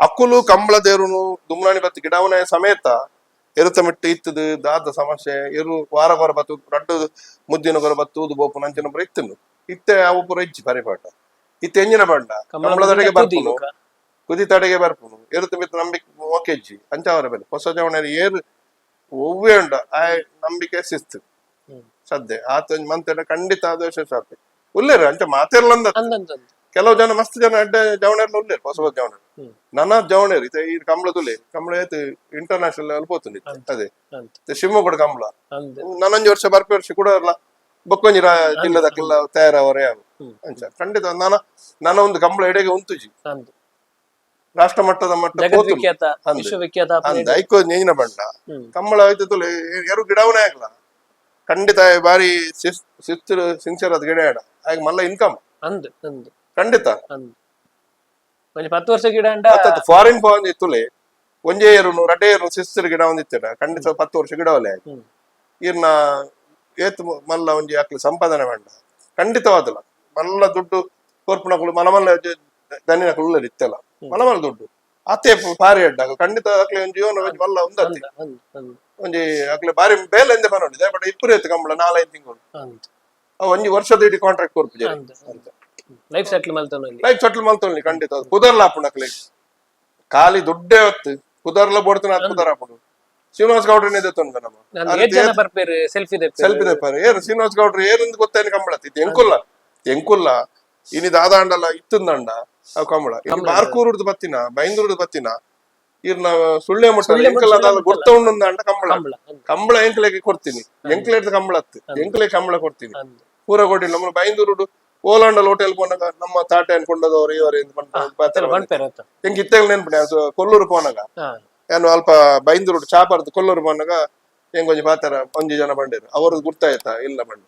ಅಕ್ಕುಲು ಕಂಬಳ ದೇರುನು ದುಮ್ನಾಣಿ ಬತ್ತು ಗಿಡವನಾಯ ಸಮೇತ ಎರುತ ಮಿಟ್ಟು ಇತ್ತದು ದಾದ ಸಮಸ್ಯೆ ಎರು ವಾರ ಬತ್ತು ರಡ್ಡು ಮುದ್ದಿನ ಕೊರ ಬತ್ತು ಊದು ಬೋಪು ನಂಚಿನ ಪುರ ಇತ್ತನು ಇತ್ತೆ ಅವು ಪುರ ಇಜ್ಜಿ ಪರಿಪಾಟ ಇತ್ತೆ ಎಂಜಿನ ಬಂಡ ಕಂಬಳದಡೆಗೆ ಬರ್ಪುನು ಕುದಿ ತಡೆಗೆ ಬರ್ಪುನು ಎರುತ ಮಿತ್ತು ನಂಬಿಕೆ ಓಕೆಜ್ಜಿ ಅಂಚವರ ಬೆಲೆ ಹೊಸ ಜವಣರಿ ಏರು ಒವ್ವೇ ಉಂಡ ಆ ನಂಬಿಕೆ ಶಿಸ್ತು ಸದ್ಯ ಆತ ಮಂತೆಡ ಖಂಡಿತ ಆದ ಯಶಸ್ವಿ ಉಲ್ಲೇರು ಅಂಚ ಮಾತೆರ್ಲಂದ ಕೆಲವು ಜನ ಮಸ್ತ್ ಜನ ಅಡ್ಡ ಜವಣರ್ಲ ಉಲ್ಲೇರು ಹೊಸ ಜವಣರ್ ನನ್ನ ಜವಣರ್ ಇತ್ತೆ ಈ ಕಂಬಳ ತುಲೆ ಕಂಬಳ ಏತು ಇಂಟರ್ನ್ಯಾಷನಲ್ ಲೆವೆಲ್ ಪೋತುಂಡಿ ಅದೇ ಶಿವಮೊಗ್ಗದ ಕಂಬಳ ನಾನೊಂಜಿ ವರ್ಷ ಬರ್ಪೆ ವರ್ಷ ಕೂಡ ಅಲ್ಲ ಬೊಕ್ಕೊಂಜಿ ಜಿಲ್ಲದಕ್ಕೆಲ್ಲ ತಯಾರವರೇ ಅವು ಅಂಚ ಖಂಡಿತ ನನ್ನ ಒಂದು ಕಂಬಳ ಎಡೆಗೆ ಉಂತುಜಿ ರಾಷ್ಟ್ರ ಮಟ್ಟದ ಮಟ್ಟ ಐಕೋ ನೇಜಿನ ಬಂಡ ಕಂಬಳ ಆಯ್ತು ತುಲೆ ಯಾರು ಗಿಡವನೇ ಆಗ್ಲ ಖಂಡಿತ ಬಾರಿ ಶಿಸ್ತು ಸಿನ್ಸಿಯರ್ ಅದ್ ಗಿಡ ಆಡ ಹಾಗೆ ಮಲ್ಲ ಇನ್ಕಮ್ ಖಂಡಿತ 10 ವರ್ಷ ಗಿಡ ಫಾರಿನ್ ತುಲೆ ಒಂಜೇ ಏರುನು ರಡ್ಡೆ ಏರು ಶಿಸ್ತಿರ ಗಿಡ ಒಂದಿತ್ತಡ ಖಂಡಿತ 10 ವರ್ಷ ಗಿಡವಲ್ಲೇ ಇರ್ನ ಏತ್ ಮಲ್ಲ ಒಂಜಿ ಆಕ್ಲಿ ಸಂಪಾದನೆ ಬೇಡ ಖಂಡಿತವಾದಲ್ಲ ಮಲ್ಲ ದುಡ್ಡು ಕೋರ್ಪುಣಗಳು ಮಲಮಲ್ಲ ದನಿನಕಲು ಉಳ್ಳರಿ ಇತ್ತಲ್ಲ ಮಲಮಲ್ಲ ದುಡ್ಡು ಅತ್ತೆ ಭಾರಿ ಅಡ್ಡ ಖಂಡಿತ ಅಕ್ಲೆ ಒಂದು ಜೀವನ ಮಲ್ಲ ಒಂದತ್ತೆ ಒಂಜಿ ಅಕ್ಲೆ ಬಾರಿ ಬೇಲೆ ಎಂದೆ ಬರೋಡಿದೆ ಬಟ್ ಇಪ್ಪರು ಎತ್ತು ಕಂಬಳ 4-5 ತಿಂಗಳು ಒಂಜಿ ವರ್ಷದ ಇಡೀ ಕಾಂಟ್ರಾಕ್ಟ್ ಕೊರ್ಪು ಲೈಫ್ ಸೆಟ್ಲ್ ಮಲ್ತೊಂದು ಲೈಫ್ ಸೆಟ್ಲ್ ಮಲ್ತೊಂದು ಖಂಡಿತ ಕುದರ್ಲ ಹಾಪುಂಡು ಅಕ್ಲೆ ಖಾಲಿ ದುಡ್ಡೇ ಹೊತ್ತು ಕುದರ್ಲ ಬೋಡ್ತಾನೆ ಕುದರ್ ಹಾಪುಂಡು ಶ್ರೀನಿವಾಸ್ ಗೌಡ್ರನೇ ಎತ್ತೊಂದು ನಮ್ಮ ಸೆಲ್ಫಿ ಸೆಲ್ಫಿ ದೆಪ್ಪಾರೆ ಏರು ಶ್ರೀನಿವಾಸ್ ಗೌಡ್ರು ಏರಿಂದ ಗೊತ್ತೇನು ಕಂಬಳತ್ತಿತ್ತು ಎಂಕುಲ್ಲ ಇನಿದ ಆದಾಂಡಲ್ಲ ಇತ್ತಂದಂಡ ಅವು ಕಂಬಳ ಇನ್ನು ಬಾರ್ಕೂರುಡ್ದು ಬತ್ತಿನ ಬೈಂದೂರುಡ್ದು ಬತ್ತಿನ ಇರ್ನ ಸುಳ್ಳೆ ಮುಟ್ಟ ಎಂಕಲ್ಲ ಗೊತ್ತೊಂದಂಡ ಕಂಬಳ ಎಂಕ್ಲೆಗೆ ಕೊಡ್ತೀನಿ ಎಂಕ್ಲೆಡ್ ಕಂಬಳ ಎಂಕ್ಲೆ ಕಂಬಳ ಕೊಡ್ತೀನಿ ಪೂರ ಕೊಟ್ಟಿಲ್ಲ ನಮ್ಮ ಬೈಂದೂರುಡು ಓಲಾಂಡಲ್ ಹೋಟೆಲ್ ಪೋನಾಗ ನಮ್ಮ ತಾಟೆ ಅನ್ಕೊಂಡದವ್ರು ಇವರು ಎಂಕ್ ಇತ್ತೇಗ್ ನೆನ್ಪಿಡೆ ಕೊಲ್ಲೂರು ಪೋನಾಗ ಏನು ಅಲ್ಪ ಬೈಂದೂರುಡು ಚಾಪರ್ದು ಕೊಲ್ಲೂರು ಪೋನಾಗ ಹೆಂಗ್ ಒಂಜಿ ಪಾತರ ಒಂಜಿ ಜನ ಬಂಡೇರು ಅವ್ರದ್ದು ಗುರ್ತಾಯ್ತಾ ಇಲ್ಲ ಬಂಡು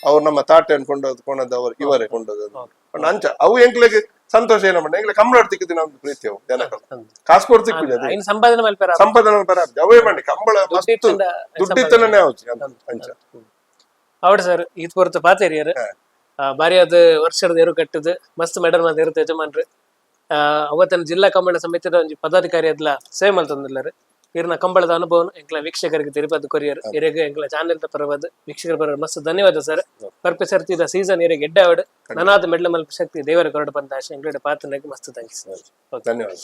ಅವ್ರು ನಮ್ಮ ತಾಟೆ ಅನ್ಕೊಂಡದ್ದು ಕೊನದವ್ರು ಇವರೇ ಕೊಂಡದ್ದು ಅಂಚ ಅವು ಎಂಕ್ಲೆಗೆ ಸಂತೋಷ ಏನ ಬಂಡ ಎಂಕ್ಲೆ ಕಂಬಳ ತಿಕ್ಕಿದ್ದು ನಮ್ದು ಪ್ರೀತಿ ಅವು ಜನಗಳು ಕಾಸು ಕೊಡ್ ತಿಕ್ಕಿದೆ ಸಂಪಾದನೆ ಅವೇ ಬಂಡಿ ಕಂಬಳ ಮಸ್ತ್ ದುಡ್ಡಿತ್ತನೇ ಆವ್ಚಿ ಅಂಚ ಅವಡ್ ಸರ್ ಇದು ಪೊರ್ತು ಪಾತೇರಿಯರ್ ಬಾರಿ ಅದು ವರ್ಷದ ಏರು ಕಟ್ಟದು ಮಸ್ತ್ ಮೆಡಲ್ ಮಾತ ಇರುತ್ತೆ ಯಜಮಾನ್ರು ಅವತ್ತಿನ ಜಿಲ್ಲಾ ಕಂಬಳ ಸಮಿತಿದ ಒಂಜಿ ಪದಾಧಿಕಾರಿ ಅದ್ಲ ಸೇವೆ ಮಲ್ತೊಂದಿಲ್ಲರು ಇರ್ನ ಕಂಬಳದ ಅನುಭವ ಎಂಕ್ಲ ವೀಕ್ಷಕರಿಗೆ ತಿರುಪತಿ ಕೊರಿಯರ್ ಇರೆಗೆ ಎಂಕ್ಲ ಚಾನೆಲ್ ಪರವಾದ ವೀಕ್ಷಕರ ಪರವಾದ ಮಸ್ತ್ ಧನ್ಯವಾದ ಸರ್ ಪರ್ಪೆ ಸರ್ತಿದ ಸೀಸನ್ ಇರೆಗೆ ಎಡ್ಡ ಅವಡ್ ನನಾದ ಮೆಡ್ಲ ಮಲ್ಪ ಶಕ್ತಿ ದೇವರ ಕೊರಡು ಬಂದ ಆಶೆ ಎಂಕ್ಲೆಡೆ ಪಾತ್ರನಿಗೆ ಮಸ್ತ್ ಥ್ಯಾಂಕ್ಸ್ ಧನ್ಯವಾದ.